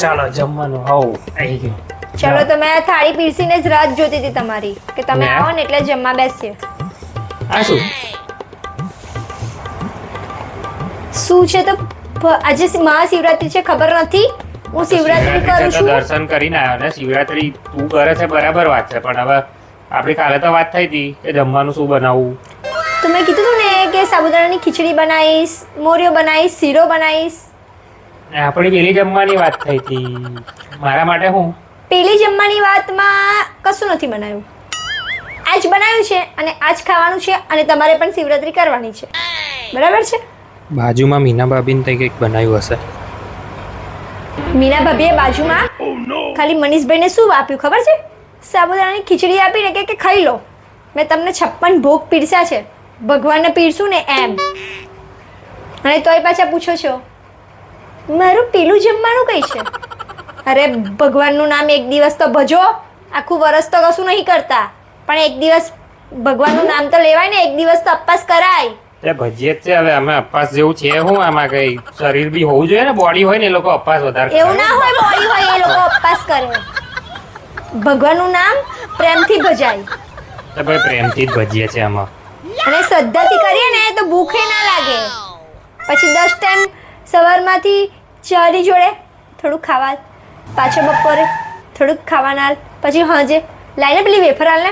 ચાલો જમવાનું હોવ આવી ગયું. ચલો તો મેં થાળી પીરસીને જ રાત જોતી હતી તમારી કે તમે આવો ને એટલે જમવા બેસીએ. આ શું શું છે તો આજે મહાશિવરાત્રી છે ખબર નથી? હું શિવરાત્રી કરું છું. દર્શન કરીને આવ્યો ને. શિવરાત્રી તું કરે છે બરાબર વાત છે, પણ હવે આપણી કાલે તો વાત થઈ હતી કે જમવાનું શું બનાવવું. તો મેં કીધું હતું ને કે સાબુદાણાની ખીચડી બનાવીશ, મોરિયો બનાવીશ, શીરો બનાવીશ. આપણી પેલી જમવાની વાત થઈ હતી. મારા માટે હું પેલી જમવાની વાતમાં કશું નથી બનાવ્યું. આજ બનાવ્યું છે અને આજ ખાવાનું છે અને તમારે પણ શિવરાત્રી કરવાની છે. બરાબર છે? બાજુમાં મીના ભાભીને તઈ કંઈક બનાવ્યું હશે. મીના ભાભીએ બાજુમાં ખાલી મનીષભાઈને શું આપ્યું ખબર છે? સાબુદાણાની ખીચડી આપીને કે ખાઈ લો. મેં તમને 56 ભોગ પીરસ્યા છે. ભગવાનને પીરસું ને એમ. અને તોય પાછા પૂછો છો મારું પેલું જમવાનું કઈ છે? અરે ભગવાનનું નામ એક દિવસ તો ભજો. આખું વર્ષ તો કશું નહીં કરતા, પણ એક દિવસ ભગવાનનું નામ તો લેવાય ને. એક દિવસ તો અપવાસ કરાય. તે ભજીએ જ છે. હવે અમે અપવાસ જેવું છે હું આમાં કઈ શરીર બી હોવું જોઈએ ને, બોડી હોય ને એ લોકો અપવાસ વધારે એવું ના હોય બોડી હોય એ લોકો અપવાસ કરે. ભગવાનનું નામ પ્રેમથી ભજાય. તો ભાઈ પ્રેમથી જ ભજીએ છે આમાં. અને શ્રદ્ધાથી કરીએ ને તો ભૂખે ના લાગે. પછી 10 ટાઈમ સવારમાંથી ચાની જોડે થોડુંક ખાવા, પાછો બપોરે થોડુંક ખાવાના, પછી સાંજે લાઈને પેલી વેફર આલ ને,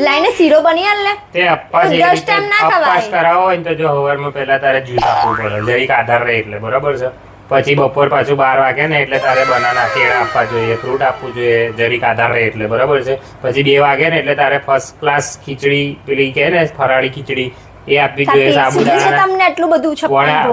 લાઈને શીરો બની આલ ને. તે અપવાસ તો 10 ટાઈમ ના અપવાસ ખવાય. કરાવો હોય ને તો જો સવારમાં પહેલા તારે જ્યુસ આપવું પડે, જરીક આધાર રહે એટલે. બરાબર છે? પછી બપોર પાછું 12 વાગે ને એટલે તારે બનાના કેળા આપવા જોઈએ, ફ્રૂટ આપવું જોઈએ, જરીક આધાર રહે એટલે. બરાબર છે? પછી 2 વાગે ને એટલે તારે ફર્સ્ટ ક્લાસ ખીચડી પેલી કહે ને ફરાળી ખીચડી એ આપવી જોઈએ. સાબુદાણા તમને એટલું બધું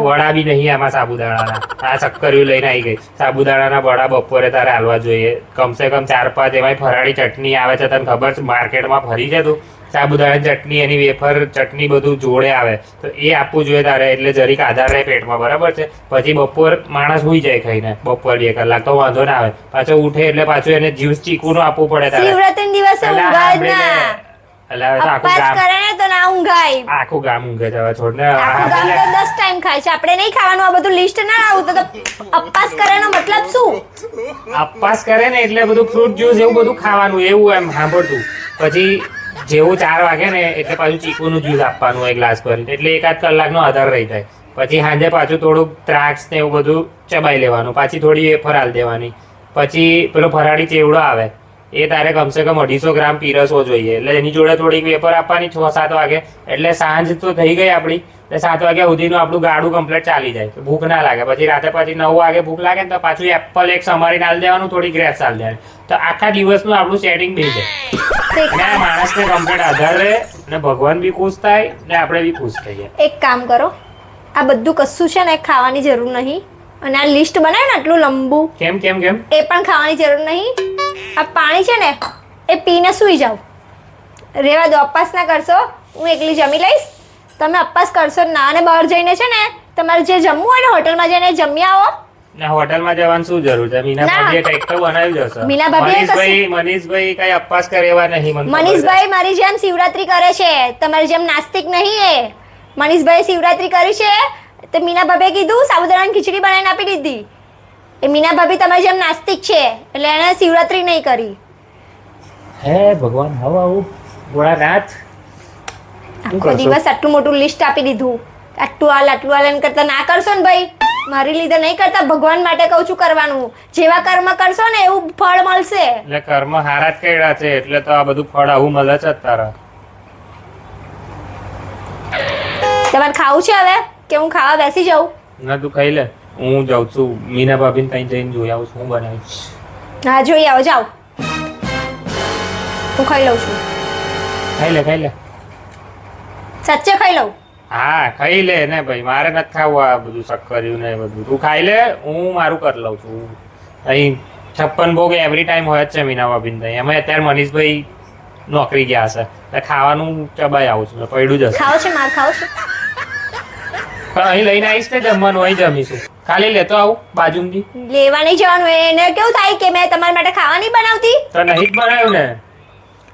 વડા બી નહીં આમાં સાબુદાણાના. આ ચક્કરીઓ લઈને આવી ગઈ. સાબુદાણાના વડા બપોરે તારે હાલવા જોઈએ કમસે કમ 4-5. એમાંય ફરાળી ચટણી આવે છે, તને ખબર છે? માર્કેટમાં ફરી છે તું. સાબુદાણાની ચટણી, એની વેફર ચટણી બધું જોડે આવે તો એ આપવું જોઈએ તારે, એટલે જરીક આધાર રહે પેટમાં. બરાબર છે? પછી બપોર માણસ સુઈ જાય ખાઈને, બપોર 2 કલાક તો વાંધો ના આવે. પાછો ઉઠે એટલે પાછું એને જ્યુસ ચીકુનું આપવું પડે તારે. શિવરાત્રી દિવસે ઊંઘાય જ ના. અપવાસ કરે ને તો ના ઊંઘાય. આખું ગામ ઊંઘે છે. હવે છોડ ને. આખું ગામ તો 10 ટાઈમ ખાય છે. આપણે નહીં ખાવાનું. આ બધું લિસ્ટ ના આવું તો અપવાસ કરેનો મતલબ શું? અપવાસ કરે ને એટલે બધું ફ્રૂટ જ્યુસ એવું બધું ખાવાનું, એવું એમ સાંભળતું. પછી જેવું 4 વાગે ને એટલે પાછું ચીકુનું જ્યુસ આપવાનું એક ગ્લાસ ભરીને, એટલે 1-8 કલાકનો આધાર રહી જાય. પછી સાંજે પાછું થોડુંક દ્રાક્ષ ને એવું બધું ચબાઈ લેવાનું, પાછી થોડી વેફર આલ દેવાની. પછી પેલો ફરાળી ચેવડો આવે એ તારે કમસે કમ 250 ગ્રામ પીરસવો જોઈએ. એટલે એની જોડે થોડીક વેફર આપવાની 6-7 વાગે. એટલે સાંજ તો થઈ ગઈ આપણી. 7 વાગ્યા સુધીનું આપણું ગાડું કમ્પ્લીટ ચાલી જાય, ભૂખ ના લાગે. પછી રાતે પછી 9 વાગે ભૂખ લાગે ને તો પાછું એપલ એક સમારીને આલ દેવાનું, થોડી ગ્રેપ્સ આલ દેવાની. તો આખા દિવસનું આપણું સેટિંગ થઈ જાય. અને આ માણસને કમ્પ્લીટ આધાર રહે અને ભગવાન બી ખુશ થાય ને આપણે બી ખુશ થઈએ. એક કામ કરો, આ બધું કશું છે ને ખાવાની જરૂર નહીં. અને આ લિસ્ટ બનાવ્યું ને આટલું લંબુ, કેમ કેમ કેમ એ પણ ખાવાની જરૂર નહીં. આ પાણી છે ને એ પીને સૂઈ જાઓ. રેવા દો, અપવાસ ના કરશો. હું એકલી જમી લઈશ, તમે અપવાસ કરશો ના. અને બહાર જઈને છે ને તમારે જે જમવું હોય ને હોટલમાં જઈને જમી આવો. ના, હોટલમાં જવાની શું જરૂર છે? મીના ભાભીએ કંઈક તો બનાવ્યું જ હશે. મીના ભાભીએ મનીષભાઈ કઈ અપવાસ કરે એવા નહીં. મનીષભાઈ મારી જેમ શિવરાત્રી કરે છે, તમારી જેમ નાસ્તિક નહીં. એ મનીષભાઈ શિવરાત્રી કરી છે તો મીના ભાભીએ કીધું સાબુદાણાની ખીચડી બનાવીને આપી દીધી. એ મીના ભાભી તમારી જેમ નાસ્તિક છે એટલે એને શિવરાત્રી નહીં કરી. હે ભગવાન, હવે આવું ભોળાનાથ આખો દિવસ આટલું મોટું લિસ્ટ આપી દીધું. આટલું હાલ એમ કરતા ના કરશો ને ભાઈ, મારી લીધે નહીં કરતા, ભગવાન માટે કહું છું કરવાનું. જેવા કર્મ કરશો ને એવું ફળ મળશે. એટલે કર્મ હારા જ કર્યા છે એટલે તો આ બધું ફળ આવું મળે છે તારા. તમારે ખાવું છે હવે કે હું ખાવા બેસી જાઉં? ના, તું ખાઈ લે, હું જાઉં છું મીના ભાભીને ત્યાં જઈને જોઈ આવું છું હું બનાવીશ. હા, જોઈ આવો, જાઓ. હું ખાઈ લઉં છું. ખાઈ લે. સચ્ચે ખાઈ લઉં? હા, ખાઈ લે ને ભાઈ, મારે નથી ખાવું આ બધું શક્કર્યું ને બધું. તું ખાઈ લે, હું મારું કરી લઉં છું. અહીં 56 ભોગ એવરી ટાઈમ હોય જ છે મીના ભાભીને ત્યાં. એમાં અત્યારે મનીષભાઈ નોકરી ગયા હશે એટલે ખાવાનું ચબાઈ આવું છું, પડ્યું જ હશે. ખાવ છે? માર ખાવ છું પણ અહીં લઈને આવીશ ને જમવાનું, અહીં જમીશું. ખાલી લેતો આવું બાજુથી. લેવા નહીં જવાનું. એને કેવું થાય કે મેં તમારા માટે ખાવા નહીં બનાવતી? તો નહીં જ બનાવ્યું ને.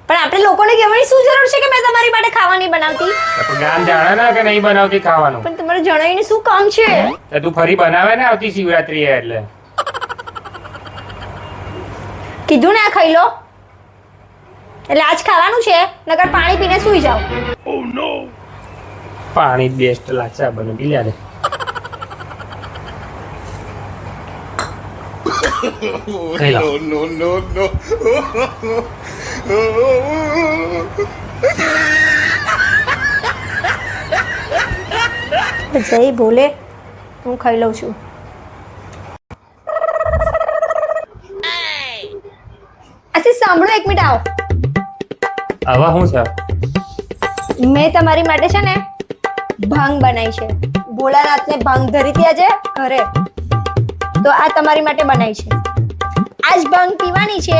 પણ આપણે લોકોને કહેવાની શું જરૂર છે કે મેં તમારી માટે ખાવાની બનાવતી? પણ જ્ઞાન જાણે ને કે નહીં બનાવતી ખાવાનું. પણ તમારે જણાવીને શું કામ છે? તો તું ફરી બનાવે ને આવતી શિવરાત્રી એટલે. કીધું ને આ ખાઈ લો. એટલે આજ ખાવાનું છે, નકર પાણી પીને સૂઈ જાઓ. પાણી બેસ્ટ લાગશે આ બને પી લે. ખાઈ લો. જય ભોલે, હું ખાઈ લઉં છું. આશી સાંભળો, એક મિનિટ આવો. હવે શું છે? મેં તમારી માટે છે ને ભાંગ બનાવી છે. ભોળાનાથને ભાંગ ધરી હતી આજે ઘરે, તો આ તમારી માટે બનાવી છે. આજ ભાંગ પીવાની છે,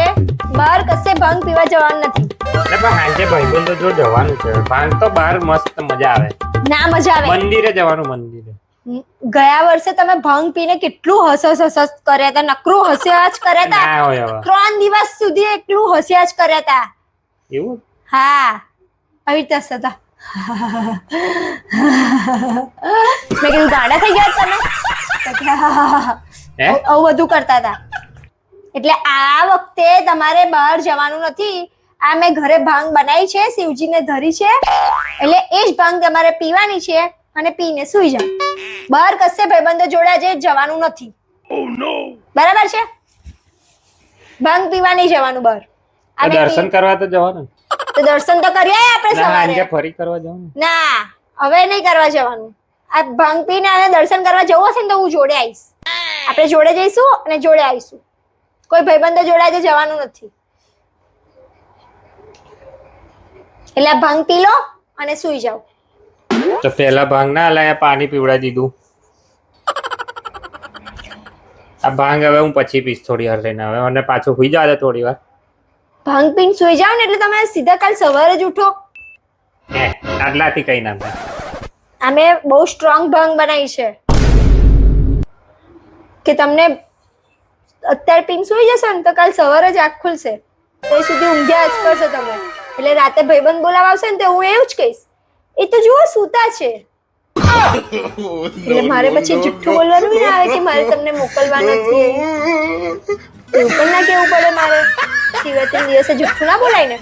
બહાર કશે ભાંગ પીવા જવાનું નથી. એટલે પણ હાંજે ભાઈબંધો જો જવાનું છે. ભાંગ તો બહાર મસ્ત મજા આવે. ના મજા આવે. મંદિરે જવાનું, મંદિરે. ગયા વર્ષે તમે ભાંગ પીને કેટલું હસસ કર્યા હતા, નકરું હસ્યા જ કર્યા હતા. ના હોય હવે 3 દિવસ સુધી એકલું હસ્યા જ કર્યા હતા. એવું? હા, આવી રીતે હતા. મેં કીધું ગાડા થઈ ગયા તમે, હે? આવું બધું કરતા હતા. એટલે આ વખતે તમારે બહાર જવાનું નથી. આ મેં ઘરે ભાંગ બનાવી છે, શિવજીને ધરી છે, એટલે એ જ ભાંગ તમારે પીવાની છે અને પીને સૂઈ જાઓ. બહાર કશે ભાઈબંધો જોડે આજે જવાનું નથી. બરાબર છે? ભાંગ પીવા નહીં જવાનું બહાર. આ મેં દર્શન કરવા તો જવાનું. તો દર્શન તો કરીએ આપણે ના, હાંજે સવારે. ફરી કરવા જવાનું. ના, હવે નહીં કરવા જવાનું. આ ભાંગ પીને અને દર્શન કરવા જવું હશે ને તો હું જોડે આવીશ. આપણે જોડે જઈશું અને જોડે આવીશું. કોઈ ભાઈબંધો જોડે આજે જવાનું નથી. એટલે આ ભાંગ પી લો અને સૂઈ જાઓ. તો પેલા ભાંગ ના લાયા, પાણી પીવડાવી દીધું. આ ભાંગ હવે હું પછી પીશ થોડી વાર લઈને. હવે મને પાછું સુઈ જવા દે થોડી વાર. ભાંગ પીને સૂઈ જાઓ ને એટલે તમે સીધા કાલ સવારે જ ઉઠો. હે, આટલાથી કઈ ના થાય. અમે બહુ સ્ટ્રોંગ ભાંગ બનાવી છે કે તમને અત્યારે પીને સૂઈ જશો ને તો કાલ સવારે જ આંખ ખુલશે. ત્યાં સુધી ઊંઘ્યા જ કરશો તમે. એટલે રાતે ભાઈબંધ બોલાવા આવશે ને તો હું એવું જ કહીશ, એ તો જુઓ સૂતા છે. એટલે મારે પછી જુઠ્ઠું બોલવાનું ના આવે કે મારે તમને મોકલવા નથી. એવું પણ ના કેવું પડે મારે. શિવરાત્રી દિવસે જુઠ્ઠું ના બોલાય ને,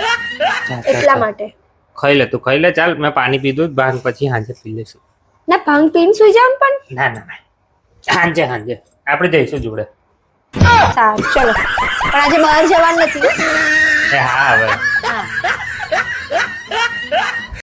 એટલા માટે. ખાઈ લે, તું ખાઈ લે. ચાલ, મેં પાણી પીધું, ભાંગ પછી હાંજે પી લઈશું. ના, ભાંગ પીને સૂઈ જાવ પણ. ના ના ના, હાંજે હાંજે આપણે જઈશું જોડે. સારું, ચલો. પણ આજે બહાર જવાનું નથી. એ હા, હવે હા.